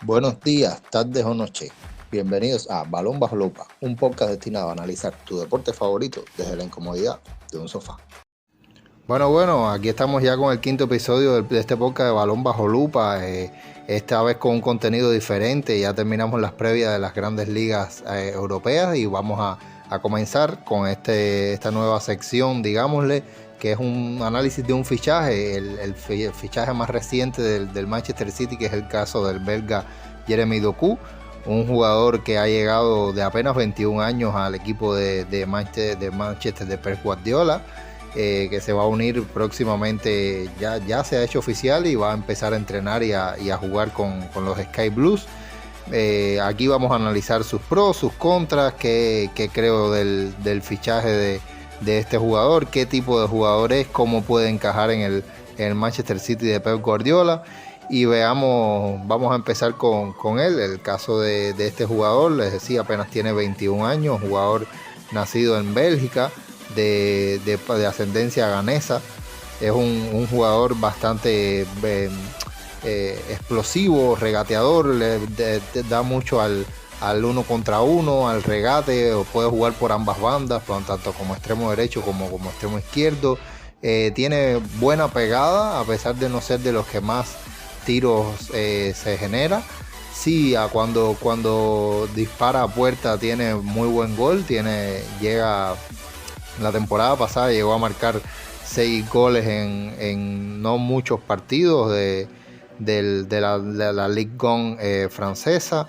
Buenos días, tardes o noches. Bienvenidos a Balón Bajo Lupa, un podcast destinado a analizar tu deporte favorito desde la incomodidad de un sofá. Bueno, aquí estamos ya con el quinto episodio de este podcast de Balón Bajo Lupa, esta vez con un contenido diferente. Ya terminamos las previas de las grandes ligas europeas y vamos a comenzar con esta nueva sección, digámosle, que es un análisis de un fichaje, el fichaje más reciente del Manchester City, que es el caso del belga Jeremy Doku, un jugador que ha llegado de apenas 21 años al equipo de Manchester de Pep Guardiola, que se va a unir próximamente, ya se ha hecho oficial y va a empezar a entrenar y a jugar con los Sky Blues. Aquí vamos a analizar sus pros, sus contras, qué creo del fichaje de este jugador, qué tipo de jugador es, cómo puede encajar en el Manchester City de Pep Guardiola. Y vamos a empezar con él, el caso de este jugador. Les decía, apenas tiene 21 años, jugador nacido en Bélgica, de ascendencia ganesa. Es un jugador bastante explosivo, regateador, le da mucho al uno contra uno, al regate, o puede jugar por ambas bandas, tanto como extremo derecho como extremo izquierdo. Tiene buena pegada, a pesar de no ser de los que más tiros se genera. Sí, cuando dispara a puerta tiene muy buen gol, llega la temporada pasada, llegó a marcar 6 goles en no muchos partidos de la Ligue 1 francesa.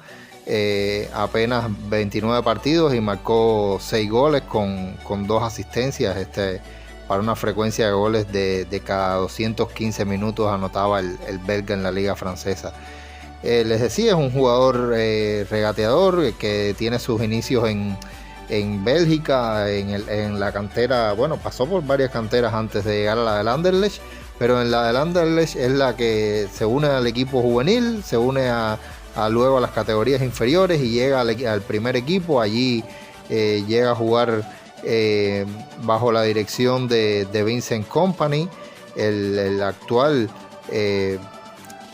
Apenas 29 partidos y marcó 6 goles con 2 asistencias, para una frecuencia de goles de cada 215 minutos anotaba el belga en la liga francesa. Les decía, es un jugador regateador que tiene sus inicios en Bélgica, en la cantera. Bueno, pasó por varias canteras antes de llegar a la del Anderlecht, pero en la del Anderlecht es la que se une al equipo juvenil, se une luego a las categorías inferiores y llega al primer equipo. Allí llega a jugar bajo la dirección de Vincent Kompany, el actual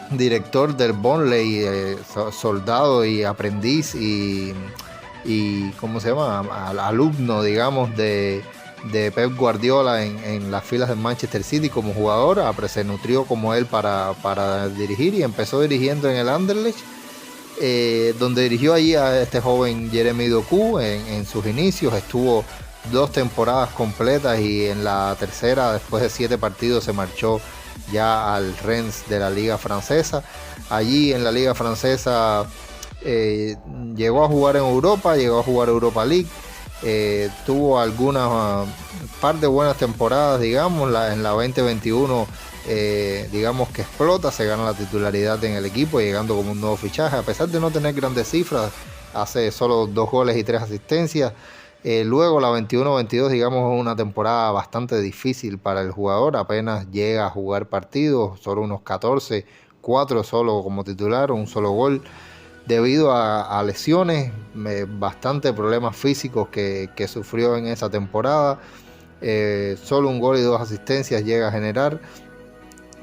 director del Burnley, soldado y aprendiz y ¿cómo se llama? Alumno, digamos, de Pep Guardiola en las filas del Manchester City como jugador. Se nutrió como él para dirigir y empezó dirigiendo en el Anderlecht, donde dirigió allí a este joven Jeremy Doku en sus inicios. Estuvo 2 temporadas completas y en la tercera, después de 7 partidos, se marchó ya al Rennes de la liga francesa. Allí en la liga francesa llegó a jugar en Europa, llegó a jugar Europa League. Tuvo algunas par de buenas temporadas, digamos. En la 2021 digamos que explota, se gana la titularidad en el equipo, llegando como un nuevo fichaje, a pesar de no tener grandes cifras. Hace solo 2 goles y 3 asistencias. Luego la 21-22, digamos, es una temporada bastante difícil para el jugador. Apenas llega a jugar partidos, solo unos 14, 4 solo como titular, un solo gol, debido a lesiones, bastante problemas físicos que sufrió en esa temporada. Solo un gol y 2 asistencias llega a generar.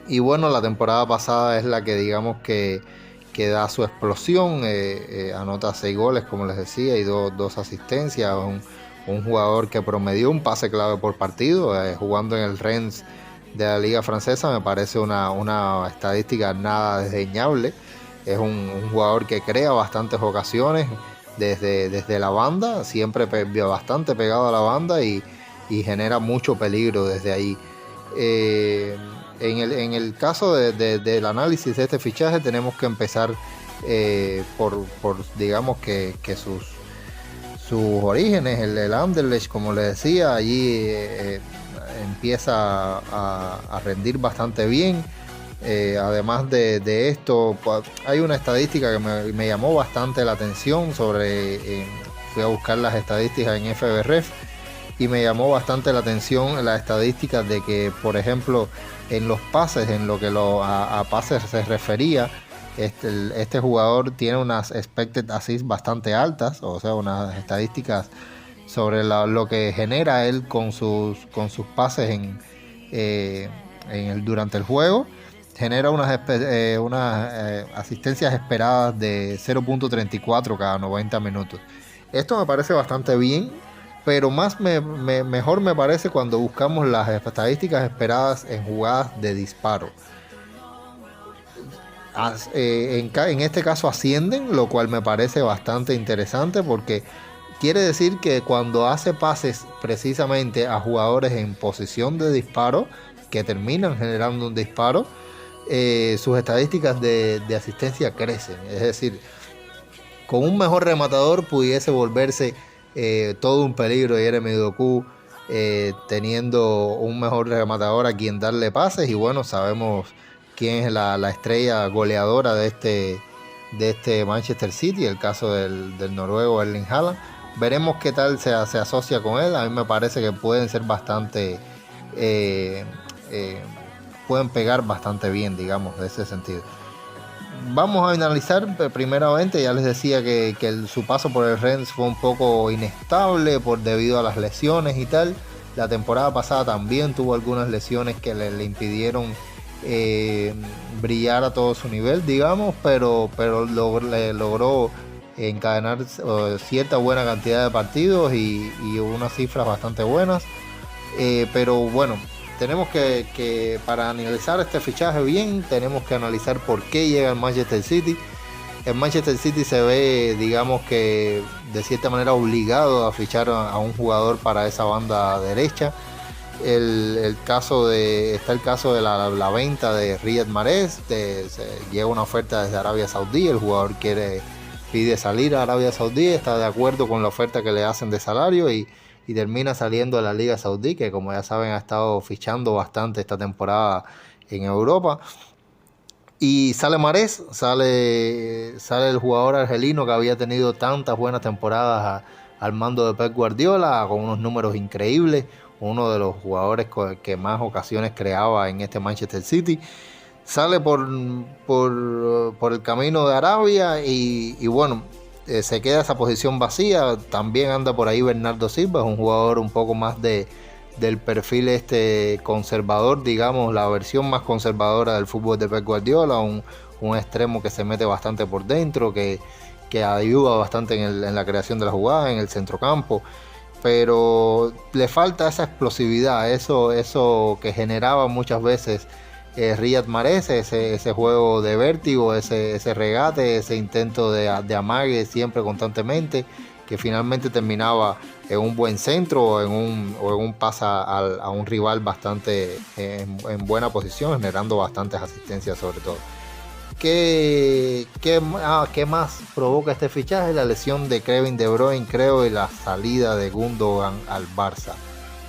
Y bueno, la temporada pasada es la que, digamos, que da su explosión. Anota 6 goles, como les decía, y 2 asistencias. Un jugador que promedió un pase clave por partido, jugando en el Rennes de la liga francesa. Me parece una estadística nada desdeñable. Es un jugador que crea bastantes ocasiones desde la banda, siempre bastante pegado a la banda y genera mucho peligro desde ahí. En el caso del análisis de este fichaje, tenemos que empezar por digamos que sus orígenes. El Anderlecht, como les decía, allí empieza a rendir bastante bien. Además de esto, hay una estadística que me llamó bastante la atención fui a buscar las estadísticas en FBref y me llamó bastante la atención la estadística de que, por ejemplo, en los pases, en lo que a pases se refería, este jugador tiene unas expected assists bastante altas, o sea, unas estadísticas sobre lo que genera él con sus pases durante el juego. genera unas asistencias esperadas de 0.34 cada 90 minutos. Esto me parece bastante bien, pero mejor me parece cuando buscamos las estadísticas esperadas en jugadas de disparo. En este caso ascienden, lo cual me parece bastante interesante porque quiere decir que cuando hace pases precisamente a jugadores en posición de disparo, que terminan generando un disparo, sus estadísticas de asistencia crecen. Es decir, con un mejor rematador pudiese volverse todo un peligro Jeremy Doku, teniendo un mejor rematador a quien darle pases. Y bueno, sabemos quién es la estrella goleadora de este Manchester City, el caso del noruego Erling Haaland. Veremos qué tal se asocia con él. A mí me parece que pueden ser bastante... pueden pegar bastante bien, digamos, de ese sentido. Vamos a analizar primeramente, ya les decía que su paso por el Rennes fue un poco inestable debido a las lesiones y tal. La temporada pasada también tuvo algunas lesiones que le impidieron brillar a todo su nivel, digamos, pero logró encadenar cierta buena cantidad de partidos y unas cifras bastante buenas. Pero bueno, tenemos que para analizar este fichaje bien, tenemos que analizar por qué llega al Manchester City. El Manchester City se ve, digamos que de cierta manera obligado a fichar a un jugador para esa banda derecha. Está el caso de la venta de Riyad Mahrez. Llega una oferta desde Arabia Saudí, el jugador pide salir a Arabia Saudí, está de acuerdo con la oferta que le hacen de salario y termina saliendo de la Liga Saudí, que como ya saben ha estado fichando bastante esta temporada en Europa. Y sale Mahrez, sale el jugador argelino que había tenido tantas buenas temporadas al mando de Pep Guardiola, con unos números increíbles, uno de los jugadores que más ocasiones creaba en este Manchester City. Sale por el camino de Arabia y bueno, se queda esa posición vacía. También anda por ahí Bernardo Silva, es un jugador un poco más del perfil conservador, digamos, la versión más conservadora del fútbol de Pep Guardiola, un extremo que se mete bastante por dentro, que ayuda bastante en la creación de la jugada, en el centrocampo, pero le falta esa explosividad, eso que generaba muchas veces Riyad Mahrez, ese juego de vértigo, ese regate, ese intento de amague siempre constantemente, que finalmente terminaba en un buen centro o en un pase a un rival bastante en buena posición, generando bastantes asistencias sobre todo. ¿Qué más provoca este fichaje? La lesión de Kevin De Bruyne, creo, y la salida de Gundogan al Barça.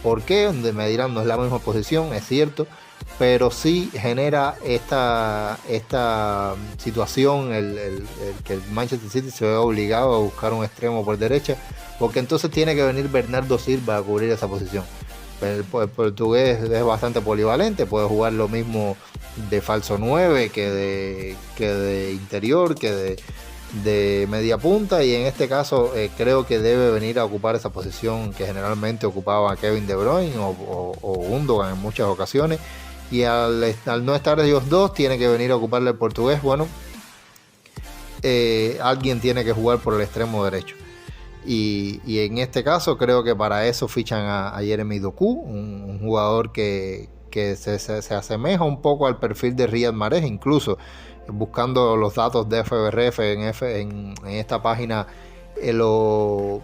¿Por qué? Me dirán, no es la misma posición, es cierto, pero sí genera esta situación, que el Manchester City se ve obligado a buscar un extremo por derecha, porque entonces tiene que venir Bernardo Silva a cubrir esa posición. El portugués es bastante polivalente, puede jugar lo mismo de falso 9 que de interior, que de media punta, y en este caso creo que debe venir a ocupar esa posición que generalmente ocupaba Kevin De Bruyne o Gundogan en muchas ocasiones. Y al no estar ellos dos, tiene que venir a ocuparle el portugués. Bueno, alguien tiene que jugar por el extremo derecho. Y en este caso creo que para eso fichan a Jeremy Doku, un jugador que se asemeja un poco al perfil de Riyad Mahrez. Incluso buscando los datos de FBref en esta página, los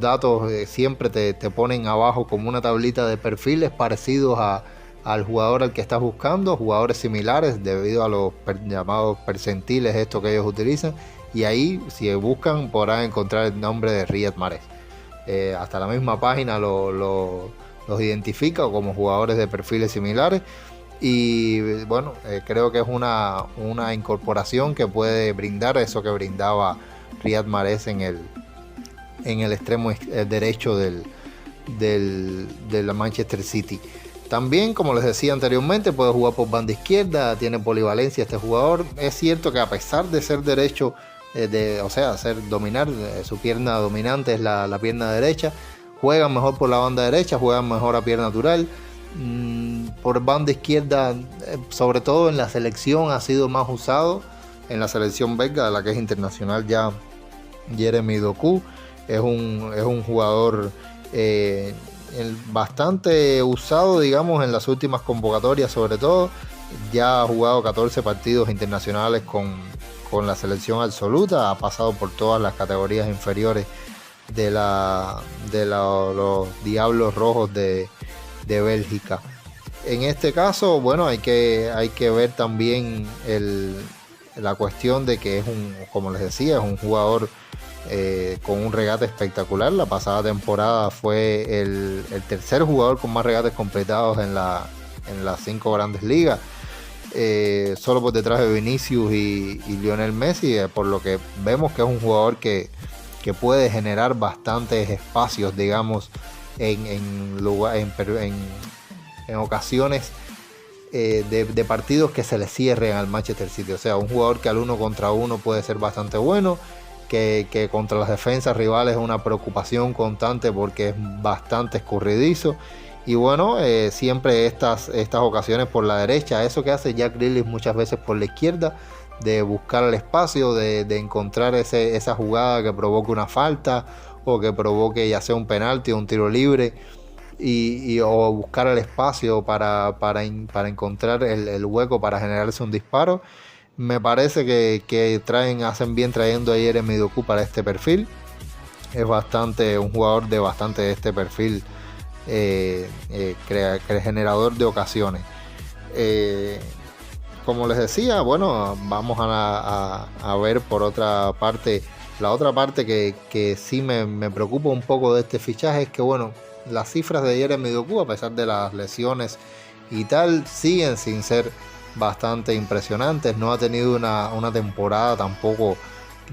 datos siempre te ponen abajo como una tablita de perfiles parecidos al jugador al que estás buscando, jugadores similares debido a los llamados percentiles estos que ellos utilizan, y ahí si buscan podrán encontrar el nombre de Riyad Mahrez. Hasta la misma página los identifica como jugadores de perfiles similares, y bueno, creo que es una incorporación que puede brindar eso que brindaba Riyad Mahrez en el extremo derecho del Manchester City. También, como les decía anteriormente, puede jugar por banda izquierda, tiene polivalencia este jugador. Es cierto que a pesar de ser derecho, dominar, su pierna dominante es la pierna derecha, juega mejor por la banda derecha, juega mejor a pierna natural. Por banda izquierda, sobre todo en la selección, ha sido más usado. En la selección belga, de la que es internacional ya, Jeremy Doku es un jugador bastante usado, digamos, en las últimas convocatorias, sobre todo. Ya ha jugado 14 partidos internacionales con la selección absoluta, ha pasado por todas las categorías inferiores de los Diablos Rojos de Bélgica. En este caso, bueno, hay que ver también la cuestión de que como les decía, es un jugador con un regate espectacular. La pasada temporada fue el tercer jugador con más regates completados en las 5 grandes ligas, solo por detrás de Vinicius y Lionel Messi, por lo que vemos que es un jugador que puede generar bastantes espacios, digamos, en ocasiones de partidos que se le cierren al Manchester City. O sea, un jugador que al 1 contra 1 puede ser bastante bueno, que contra las defensas rivales es una preocupación constante porque es bastante escurridizo. Y bueno, siempre estas ocasiones por la derecha, eso que hace Jack Grealish muchas veces por la izquierda, de buscar el espacio, de encontrar esa jugada que provoque una falta o que provoque ya sea un penalti o un tiro libre, o buscar el espacio para encontrar el hueco para generarse un disparo. Me parece que hacen bien trayendo a Jeremy Doku para este perfil. Es un jugador de bastante este perfil, generador de ocasiones. Como les decía, bueno, vamos a ver por otra parte. La otra parte que sí me preocupa un poco de este fichaje es que, bueno, las cifras de Jeremy Doku, a pesar de las lesiones y tal, siguen sin ser bastante impresionantes. No ha tenido una temporada tampoco,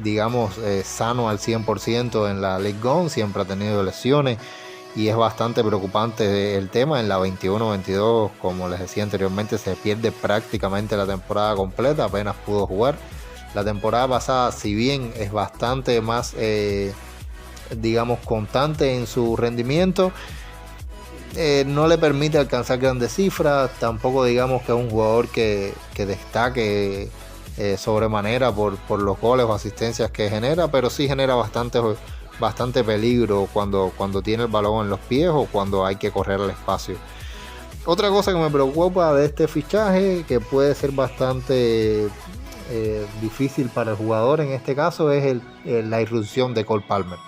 digamos, sano al 100% en la Ligue 1, siempre ha tenido lesiones y es bastante preocupante el tema. En la 21-22, como les decía anteriormente, se pierde prácticamente la temporada completa, apenas pudo jugar. La temporada pasada, si bien es bastante más, digamos, constante en su rendimiento, no le permite alcanzar grandes cifras. Tampoco digamos que es un jugador que destaque sobremanera por los goles o asistencias que genera, pero sí genera bastante peligro cuando tiene el balón en los pies o cuando hay que correr al espacio. Otra cosa que me preocupa de este fichaje, que puede ser bastante difícil para el jugador en este caso, es la irrupción de Cole Palmer.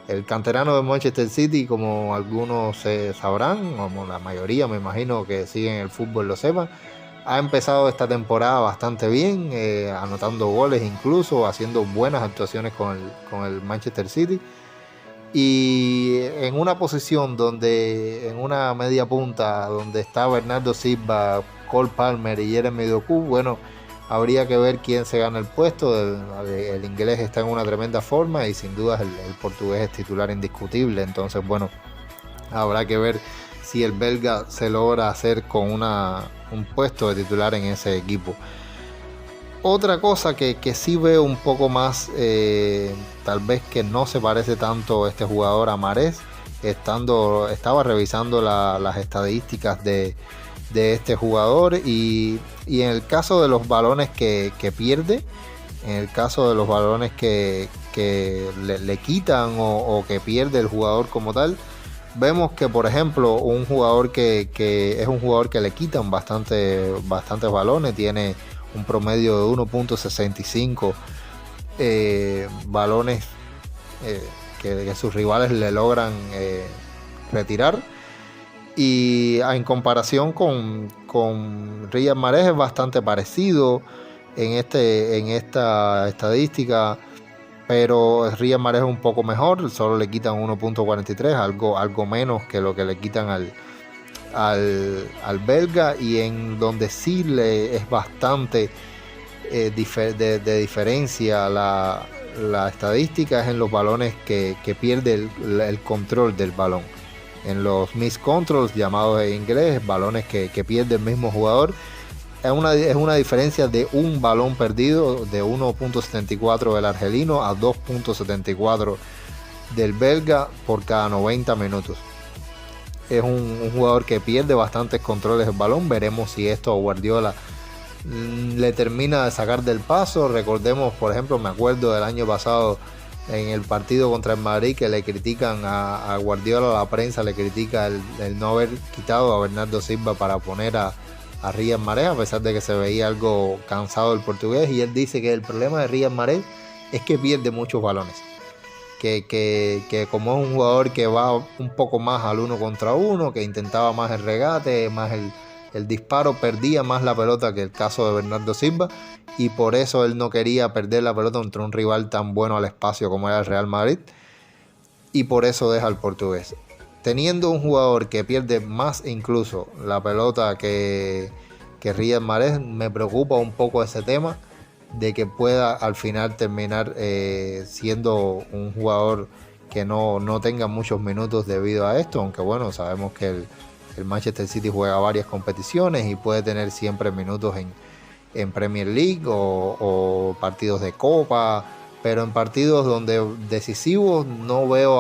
El canterano de Manchester City, como algunos sabrán, como la mayoría me imagino que siguen el fútbol lo sepan, ha empezado esta temporada bastante bien, anotando goles incluso, haciendo buenas actuaciones con el Manchester City. Y en una posición en una media punta, donde está Bernardo Silva, Cole Palmer y Jeremy Doku, bueno, habría que ver quién se gana el puesto. El inglés está en una tremenda forma y sin duda el portugués es titular indiscutible. Entonces, bueno, habrá que ver si el belga se logra hacer con un puesto de titular en ese equipo. Otra cosa que sí veo un poco más, tal vez que no se parece tanto este jugador a Mahrez, estaba revisando las estadísticas de este jugador y en el caso de los balones que pierde, en el caso de los balones que le quitan o que pierde el jugador como tal, vemos que, por ejemplo, un jugador que es un jugador que le quitan bastantes balones, tiene un promedio de 1.65 balones que sus rivales le logran retirar. Y en comparación con Riyad Mahrez es bastante parecido en esta estadística, pero Riyad Mahrez es un poco mejor, solo le quitan 1.43, algo menos que lo que le quitan al belga, y en donde sí es bastante de diferencia la estadística es en los balones que pierde el control del balón. En los miss controls, llamados en inglés, balones que pierde el mismo jugador, es una diferencia de un balón perdido, de 1.74 del argelino a 2.74 del belga por cada 90 minutos. es un jugador que pierde bastantes controles del balón. Veremos si esto a Guardiola le termina de sacar del paso. Recordemos, por ejemplo, me acuerdo del año pasado en el partido contra el Madrid, que le critican a Guardiola, la prensa le critica el no haber quitado a Bernardo Silva para poner a Riyad Mahrez, a pesar de que se veía algo cansado el portugués, y él dice que el problema de Riyad Mahrez es que pierde muchos balones, que como es un jugador que va un poco más al 1 contra 1, que intentaba más el regate, más el disparo, perdía más la pelota que el caso de Bernardo Silva, y por eso él no quería perder la pelota contra un rival tan bueno al espacio como era el Real Madrid, y por eso deja al portugués. Teniendo un jugador que pierde más incluso la pelota que Riyad Mahrez, me preocupa un poco ese tema de que pueda al final terminar siendo un jugador que no tenga muchos minutos debido a esto, aunque bueno, sabemos que el Manchester City juega varias competiciones y puede tener siempre minutos en Premier League o partidos de Copa, pero en partidos donde decisivos no veo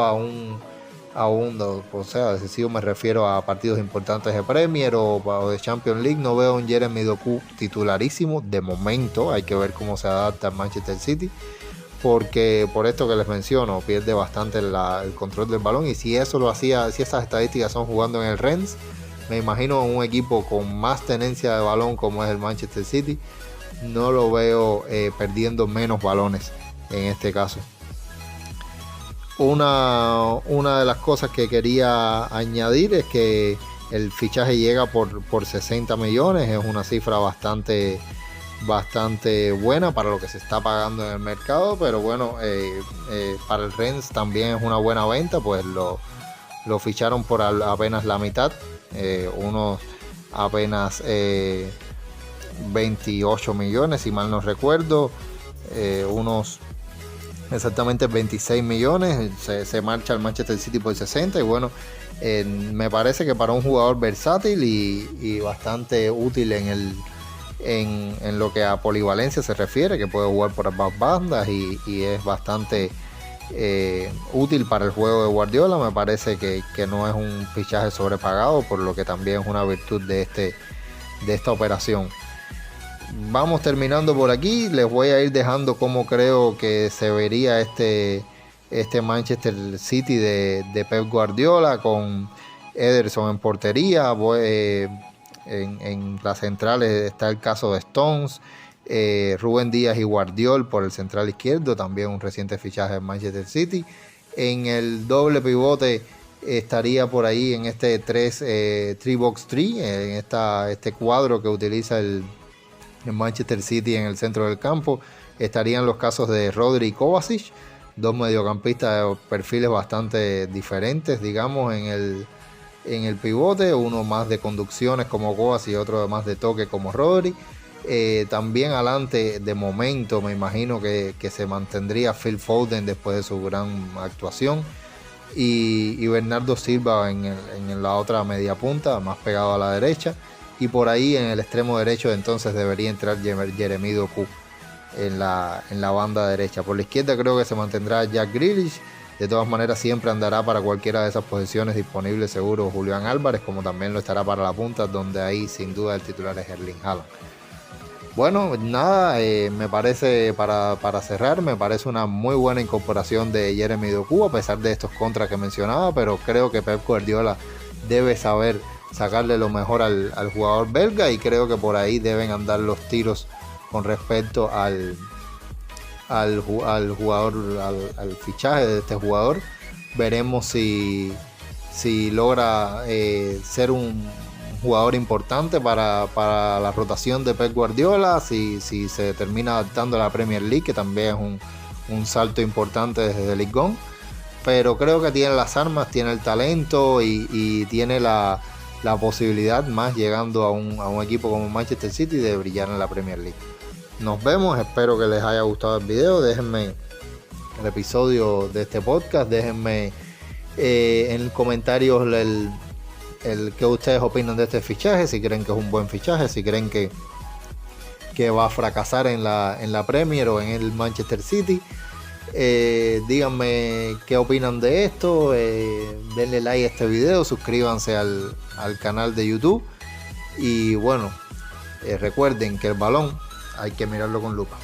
o sea, decisivo me refiero a partidos importantes de Premier o de Champions League, no veo un Jeremy Doku titularísimo de momento. Hay que ver cómo se adapta al Manchester City, porque por esto que les menciono, pierde bastante el control del balón, y si eso lo hacía, si esas estadísticas son jugando en el Rennes, me imagino un equipo con más tenencia de balón como es el Manchester City, no lo veo perdiendo menos balones en este caso. Una de las cosas que quería añadir es que el fichaje llega por 60 millones, es una cifra bastante buena para lo que se está pagando en el mercado, pero bueno, para el Rennes también es una buena venta, pues lo ficharon por apenas la mitad, unos apenas 28 millones, si mal no recuerdo, unos exactamente 26 millones, se marcha al Manchester City por 60, y bueno, me parece que para un jugador versátil y bastante útil en lo que a polivalencia se refiere, que puede jugar por ambas bandas y es bastante útil para el juego de Guardiola, me parece que no es un fichaje sobrepagado, por lo que también es una virtud de esta operación. Vamos terminando por aquí, les voy a ir dejando cómo creo que se vería este Manchester City de Pep Guardiola, con Ederson en portería, en las centrales está el caso de Stones, Rubén Díaz y Guardiol por el central izquierdo, también un reciente fichaje en Manchester City. En el doble pivote estaría por ahí en este 3-box-3, en este cuadro que utiliza el Manchester City en el centro del campo, estarían los casos de Rodri y Kovacic, dos mediocampistas de perfiles bastante diferentes, digamos, en el pivote, uno más de conducciones como Kovacic y otro más de toque como Rodri. También adelante, de momento, me imagino que se mantendría Phil Foden después de su gran actuación, y Bernardo Silva en la otra media punta, más pegado a la derecha. Y por ahí en el extremo derecho entonces debería entrar Jeremy Doku en la banda derecha. Por la izquierda creo que se mantendrá Jack Grealish. De todas maneras siempre andará para cualquiera de esas posiciones disponible seguro Julián Álvarez, como también lo estará para la punta, donde ahí sin duda el titular es Erling Haaland. Bueno, nada, me parece, para cerrar, me parece una muy buena incorporación de Jeremy Doku, a pesar de estos contras que mencionaba, pero creo que Pep Guardiola debe saber sacarle lo mejor al jugador belga, y creo que por ahí deben andar los tiros con respecto al jugador, al fichaje de este jugador. Veremos si logra ser un jugador importante para la rotación de Pep Guardiola, si se termina adaptando a la Premier League, que también es un salto importante desde Ligue 1, pero creo que tiene las armas, tiene el talento y tiene la posibilidad, más llegando a un equipo como Manchester City, de brillar en la Premier League. Nos vemos, espero que les haya gustado el video, déjenme el episodio de este podcast, déjenme en comentarios el que ustedes opinan de este fichaje, si creen que es un buen fichaje, si creen que va a fracasar en la Premier o en el Manchester City. Díganme qué opinan de esto, denle like a este video, suscríbanse al canal de YouTube y bueno, recuerden que el balón hay que mirarlo con lupa.